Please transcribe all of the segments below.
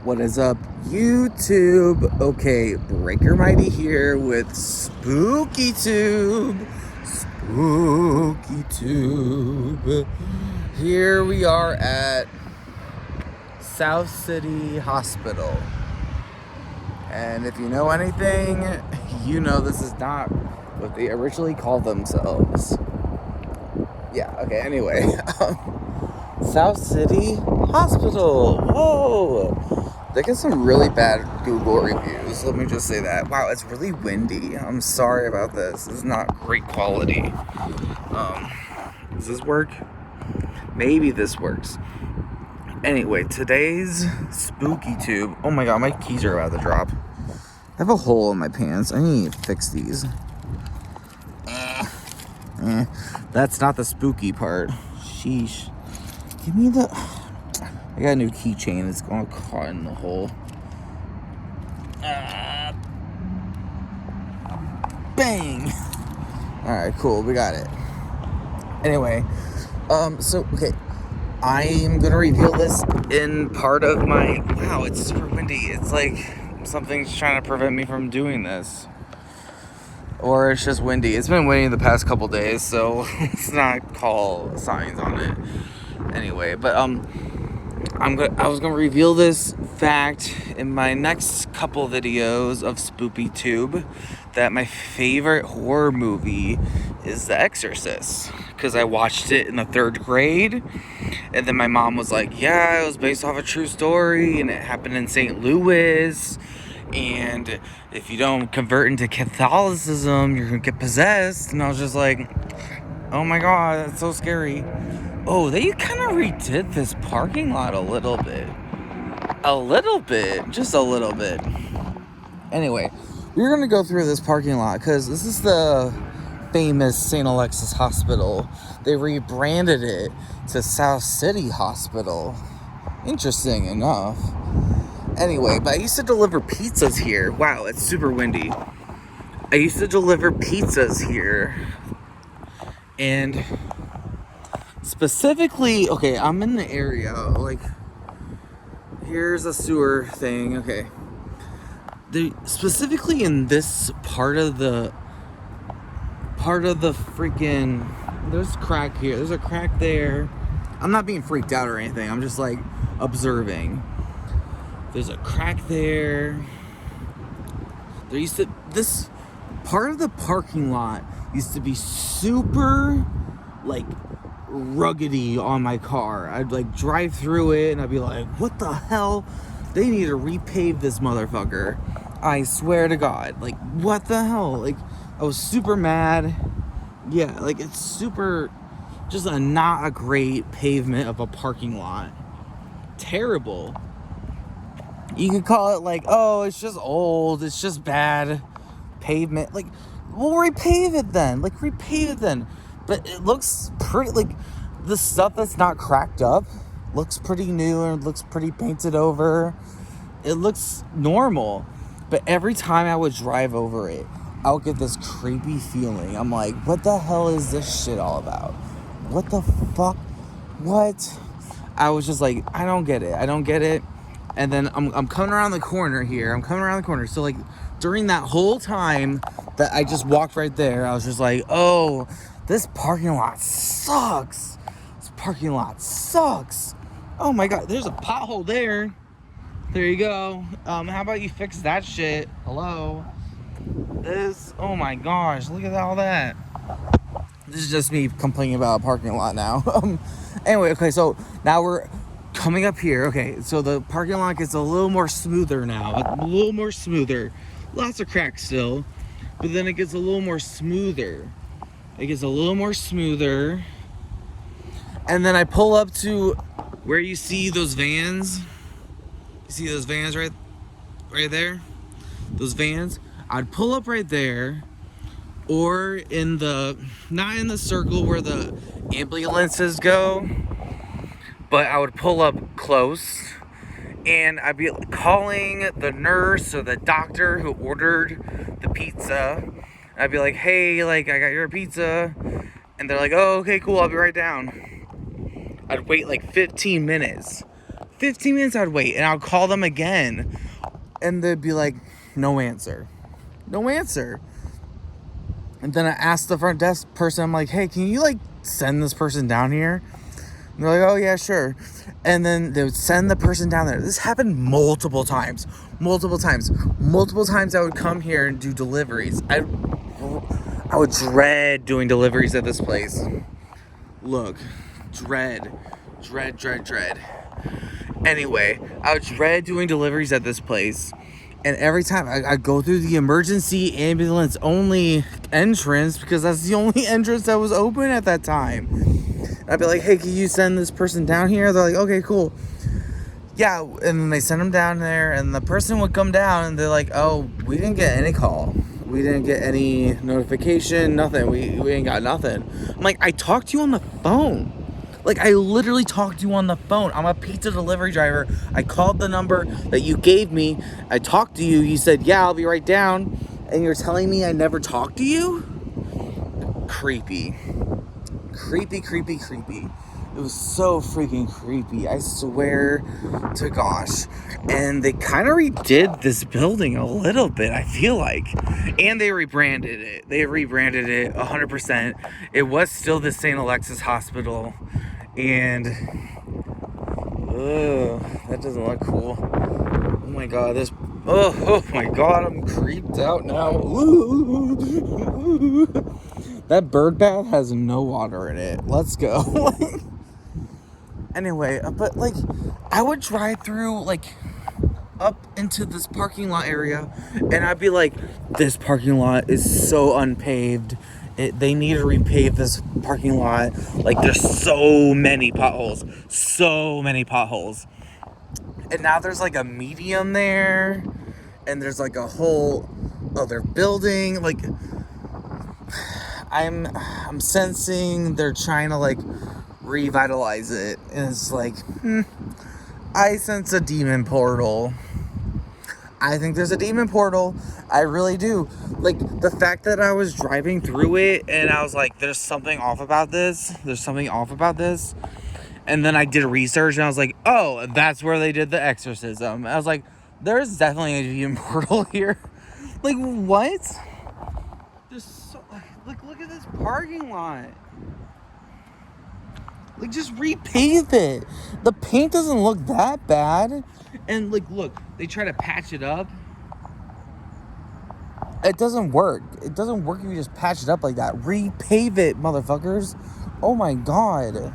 What is up, YouTube? Okay, Breaker Mighty here with Spookytube. Spookytube. Here we are at South City Hospital. And if you know anything, you know this is not what they originally called themselves. Yeah, okay, anyway. South City Hospital. Whoa! They get some really bad Google reviews. Let me just say that. Wow, it's really windy. I'm sorry about this. This is not great quality. Does this work? Maybe this works. Anyway, today's Spookytube. Oh my god, my keys are about to drop. I have a hole in my pants. I need to fix these. That's not the spooky part. Sheesh. Give me the... I got a new keychain. It's going to caught in the hole. Bang! Alright, cool. We got it. Anyway, okay. I'm going to reveal this in part of my... Wow, it's super windy. It's like something's trying to prevent me from doing this. Or it's just windy. It's been windy the past couple days, so let's not call signs on it. Anyway, but I was gonna reveal this fact in my next couple videos of Spookytube that my favorite horror movie is The Exorcist, because I watched it in the 3rd grade, and then my mom was like, yeah, it was based off a true story, and it happened in St. Louis, and if you don't convert into Catholicism, you're gonna get possessed. And I was just like, oh my god, that's so scary. Oh, they kind of redid this parking lot a little bit. Just a little bit. Anyway, we're gonna go through this parking lot because this is the famous St. Alexis Hospital. They rebranded it to South City Hospital. Interesting enough. Anyway, but I used to deliver pizzas here. Wow, it's super windy. I used to deliver pizzas here. And specifically, okay, I'm in the area, like, here's a sewer thing, okay. Specifically in this part of the freaking, there's a crack here, there's a crack there. I'm not being freaked out or anything, I'm just, like, observing. There's a crack there. This part of the parking lot used to be super, like, ruggedy on my car. I'd, like, drive through it and I'd be like, what the hell? They need to repave this motherfucker. I swear to God. Like, what the hell? Like, I was super mad. Yeah, like, it's super, just not a great pavement of a parking lot. Terrible. You could call it like, oh, it's just old, it's just bad pavement. Like, we'll repave it then. But it looks pretty, like, the stuff that's not cracked up looks pretty new and looks pretty painted over. It looks normal. But every time I would drive over it, I would get this creepy feeling. I'm like, what the hell is this shit all about? What the fuck? What? I was just like, I don't get it. And then I'm coming around the corner here. So, like, during that whole time that I just walked right there, I was just like, oh, this parking lot sucks. Oh my god, there's a pothole there. There you go. How about you fix that shit? Hello? Oh my gosh, look at all that. This is just me complaining about a parking lot now. Anyway, okay, so now we're coming up here. Okay, so the parking lot gets a little more smoother now. Lots of cracks still, but then it gets a little more smoother. And then I pull up to where you see those vans. You see those vans right there? Those vans. I'd pull up right there, or not in the circle where the ambulances go, but I would pull up close, and I'd be calling the nurse or the doctor who ordered the pizza. I'd be like, hey, like, I got your pizza. And they're like, oh, okay, cool, I'll be right down. I'd wait like 15 minutes. 15 minutes I'd wait, and I'll call them again, and they'd be like, no answer. No answer. And then I asked the front desk person, I'm like, hey, can you, like, send this person down here? And they're like, oh, yeah, sure. And then they would send the person down there. This happened multiple times. Multiple times I would come here and do deliveries. I would dread doing deliveries at this place. Look, dread. Anyway, I would dread doing deliveries at this place. And every time I go through the emergency ambulance only entrance, because that's the only entrance that was open at that time. I'd be like, hey, can you send this person down here? They're like, okay, cool. Yeah, and then they send them down there, and the person would come down, and they're like, oh, we didn't get any call. We didn't get any notification, nothing. We ain't got nothing. I'm like, I talked to you on the phone. Like, I literally talked to you on the phone. I'm a pizza delivery driver. I called the number that you gave me. I talked to you. You said, yeah, I'll be right down. And you're telling me I never talked to you? Creepy. Creepy. It was so freaking creepy. I swear to gosh. And they kind of redid this building a little bit, I feel like. And they rebranded it. 100%. It was still the St. Alexis Hospital. And that doesn't look cool. Oh my god, oh my god, I'm creeped out now. That bird bath has no water in it. Let's go. Anyway, but like, I would drive through like up into this parking lot area, and I'd be like, this parking lot is so unpaved. They need to repave this parking lot. Like, there's so many potholes. And now there's like a medium there, and there's like a whole other building. Like, I'm sensing they're trying to like revitalize it, and it's like, I sense a demon portal. I think there's a demon portal. I really do. Like, the fact that I was driving through it and I was like, there's something off about this. And then I did research and I was like, oh, that's where they did the exorcism. I was like, there's definitely a demon portal here. Like, what? There's so... Look at this parking lot. Like, just repave it. The paint doesn't look that bad. And, like, look, they try to patch it up. It doesn't work. It doesn't work if you just patch it up like that. Repave it, motherfuckers. Oh, my God.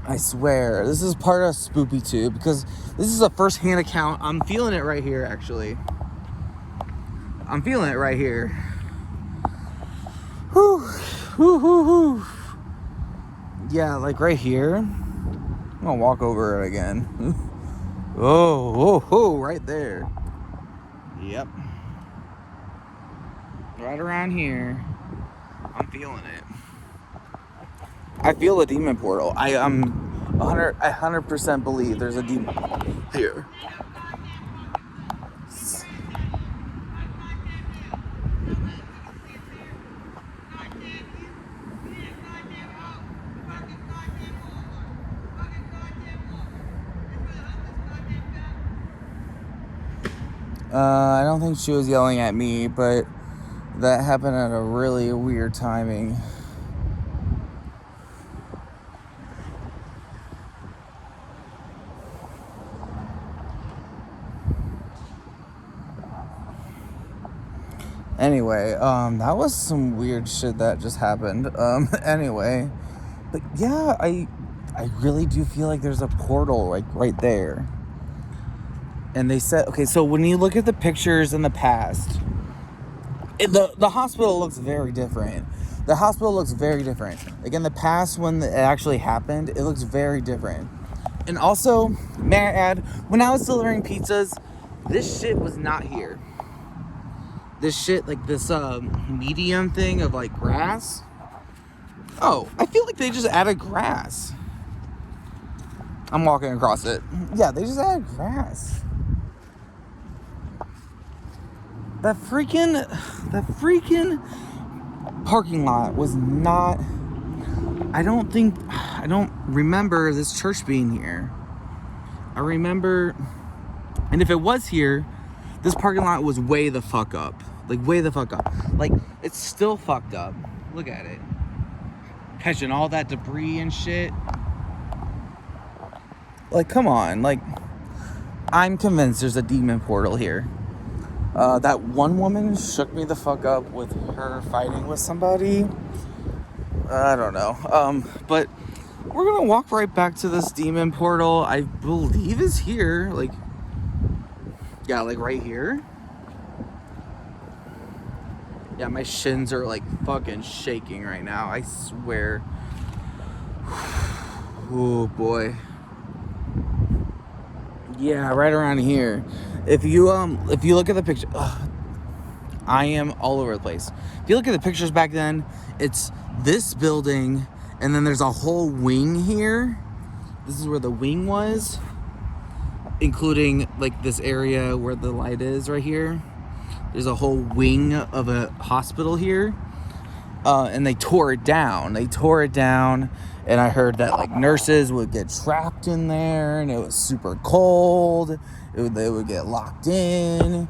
I swear. This is part of Spookytube, because this is a first-hand account. I'm feeling it right here, actually. I'm feeling it right here. Whew. Yeah, like right here. I'm gonna walk over it again. Oh, right there. Yep. Right around here. I'm feeling it. I feel a demon portal. I 100% believe there's a demon here. I don't think she was yelling at me, but that happened at a really weird timing. Anyway, that was some weird shit that just happened. Anyway, but yeah, I really do feel like there's a portal like right there. And they said, okay, so when you look at the pictures in the past, the hospital looks very different. Like in the past, when it actually happened, it looks very different. And also, may I add, when I was delivering pizzas, this shit was not here. This shit, like this medium thing of like grass. Oh, I feel like they just added grass. I'm walking across it. Yeah, they just added grass. That freaking parking lot was not, I I don't remember this church being here. I remember, and if it was here, this parking lot was way the fuck up. Like, way the fuck up. Like, it's still fucked up. Look at it. Catching all that debris and shit. Like, come on. Like, I'm convinced there's a demon portal here. That one woman shook me the fuck up with her fighting with somebody. I don't know. But we're gonna walk right back to this demon portal. I believe is here. Like, yeah, like right here. Yeah, my shins are like fucking shaking right now. I swear. Oh boy. Yeah, right around here. If you look at the picture, I am all over the place. If you look at the pictures back then, it's this building, and then there's a whole wing here. This is where the wing was, including like this area where the light is right here. There's a whole wing of a hospital here, and they tore it down. And I heard that like nurses would get trapped in there, and it was super cold. They would get locked in,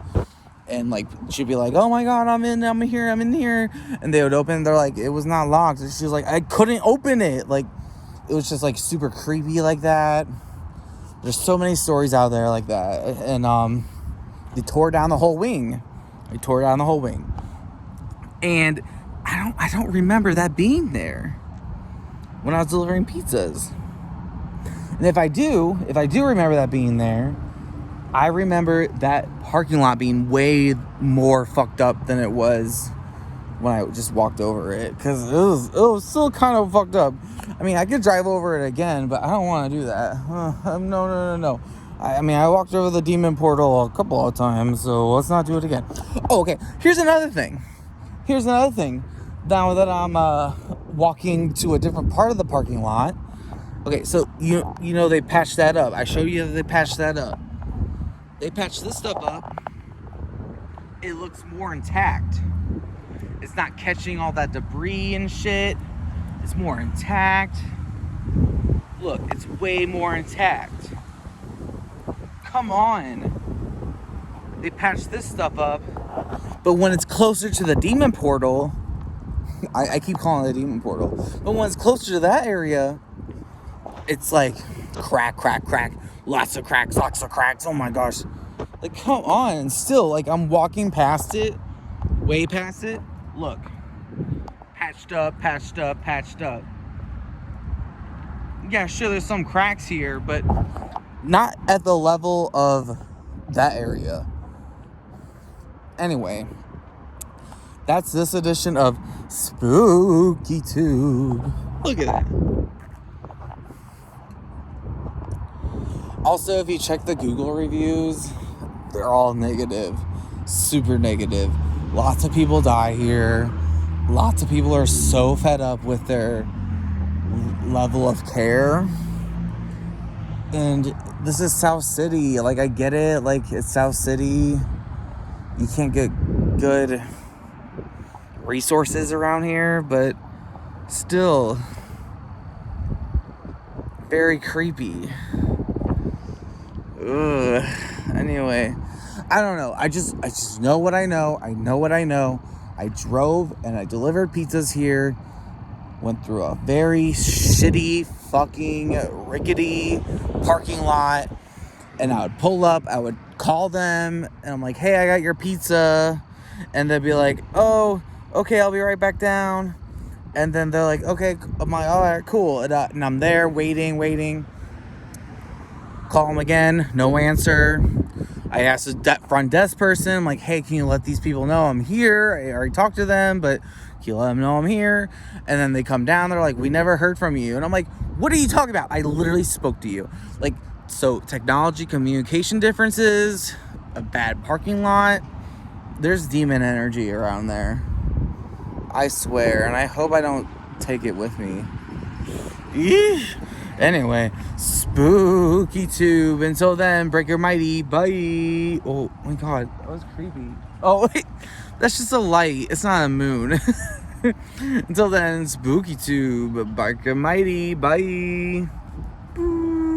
and like she'd be like, "Oh my God, I'm in here," and they would open. They're like, "It was not locked." And she was like, "I couldn't open it." Like, it was just like super creepy like that. There's so many stories out there like that, and they tore down the whole wing. And I don't remember that being there when I was delivering pizzas. And if I do remember that being there, I remember that parking lot being way more fucked up than it was when I just walked over it, because it was still kind of fucked up. I mean, I could drive over it again, but I don't want to do that. No. I mean, I walked over the demon portal a couple of times, so let's not do it again. Oh, okay. Here's another thing. Now that I'm walking to a different part of the parking lot. Okay, so you know they patched that up. I showed you that they patched that up. They patched this stuff up. It looks more intact. It's not catching all that debris and shit. It's more intact. Look, it's way more intact. Come on. They patched this stuff up. But when it's closer to the demon portal, I keep calling it the demon portal. But when it's closer to that area, it's like crack. Lots of cracks. Oh my gosh. Like, come on. And still, like, I'm walking past it. Way past it. Look. Patched up. Yeah, sure, there's some cracks here, but not at the level of that area. Anyway, that's this edition of Spookytube. Look at that. Also, if you check the Google reviews, they're all negative. Super negative. Lots of people die here. Lots of people are so fed up with their level of care. And this is South City. Like, I get it. Like, it's South City. You can't get good resources around here, but still very creepy. Ugh. Anyway, I don't know. I just know what I know. I know what I know. I drove and I delivered pizzas here. Went through a very shitty, fucking, rickety parking lot. And I would pull up, I would call them, and I'm like, "Hey, I got your pizza." And they'd be like, "Oh, okay, I'll be right back down." And then they're like, "Okay." I'm like, "All right, cool." And I'm there waiting. Call them again, no answer. I asked the front desk person, I'm like, "Hey, can you let these people know I'm here? I already talked to them, but can you let them know I'm here?" And then they come down, they're like, "We never heard from you." And I'm like, "What are you talking about? I literally spoke to you." Like, so technology, communication differences, a bad parking lot. There's demon energy around there. I swear, and I hope I don't take it with me. Eesh. Anyway, Spookytube. Until then, break your mighty. Bye. Oh my God, that was creepy. Oh wait, that's just a light. It's not a moon. Until then, Spookytube, bark mighty, bye.